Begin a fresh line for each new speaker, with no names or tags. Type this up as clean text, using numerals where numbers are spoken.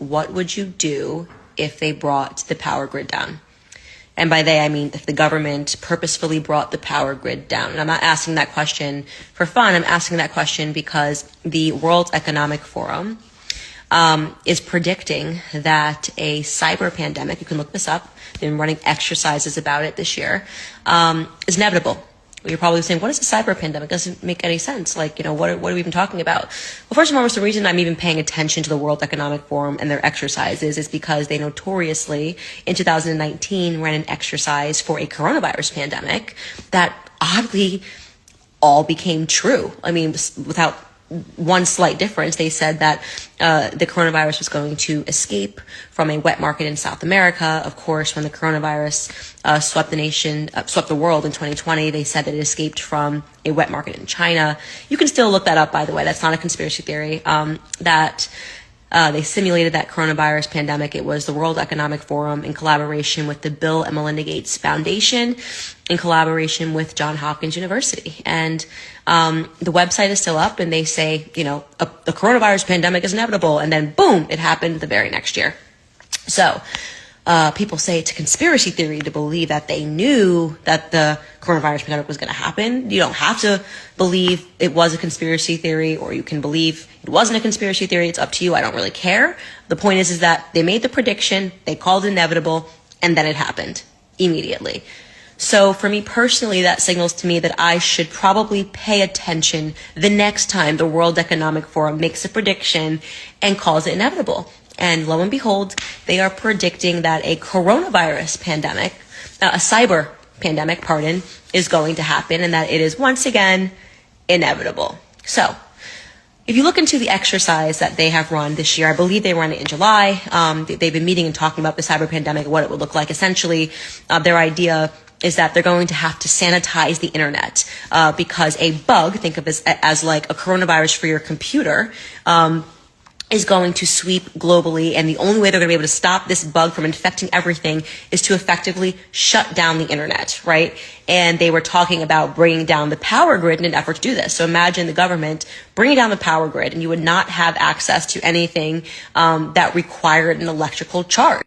what would you do if they brought the power grid down? And by they, I mean if the government purposefully brought the power grid down. And I'm not asking that question for fun. I'm asking that question because the World Economic Forum is predicting that a cyber pandemic, you can look this up, they've been running exercises about it this year, is inevitable. You're probably saying, what is a cyber pandemic? It doesn't make any sense. Like, what are we even talking about? Well, first and foremost, the reason I'm even paying attention to the World Economic Forum and their exercises is because they notoriously, in 2019, ran an exercise for a coronavirus pandemic that oddly all became true. I mean, without one slight difference. They said that the coronavirus was going to escape from a wet market in South America. Of course, when the coronavirus swept the world in 2020, they said that it escaped from a wet market in China. You can still look that up, by the way. That's not a conspiracy theory. They simulated that coronavirus pandemic. It was the World Economic Forum in collaboration with the Bill and Melinda Gates Foundation, in collaboration with Johns Hopkins University. And the website is still up, and they say, the coronavirus pandemic is inevitable. And then, boom, it happened the very next year. So people say it's a conspiracy theory to believe that they knew that the coronavirus pandemic was going to happen. You don't have to believe it was a conspiracy theory, or you can believe it wasn't a conspiracy theory. It's up to you. I don't really care. The point is that they made the prediction, they called it inevitable, and then it happened immediately. So for me personally, that signals to me that I should probably pay attention the next time the World Economic Forum makes a prediction and calls it inevitable. And lo and behold, they are predicting that a coronavirus pandemic, a cyber pandemic, is going to happen, and that it is once again inevitable. So if you look into the exercise that they have run this year, I believe they ran it in July. They've been meeting and talking about the cyber pandemic, what it would look like. Essentially, their idea is that they're going to have to sanitize the internet because a bug, think of this as like a coronavirus for your computer, is going to sweep globally, and the only way they're going to be able to stop this bug from infecting everything is to effectively shut down the internet, right? And they were talking about bringing down the power grid in an effort to do this. So imagine the government bringing down the power grid, and you would not have access to anything that required an electrical charge.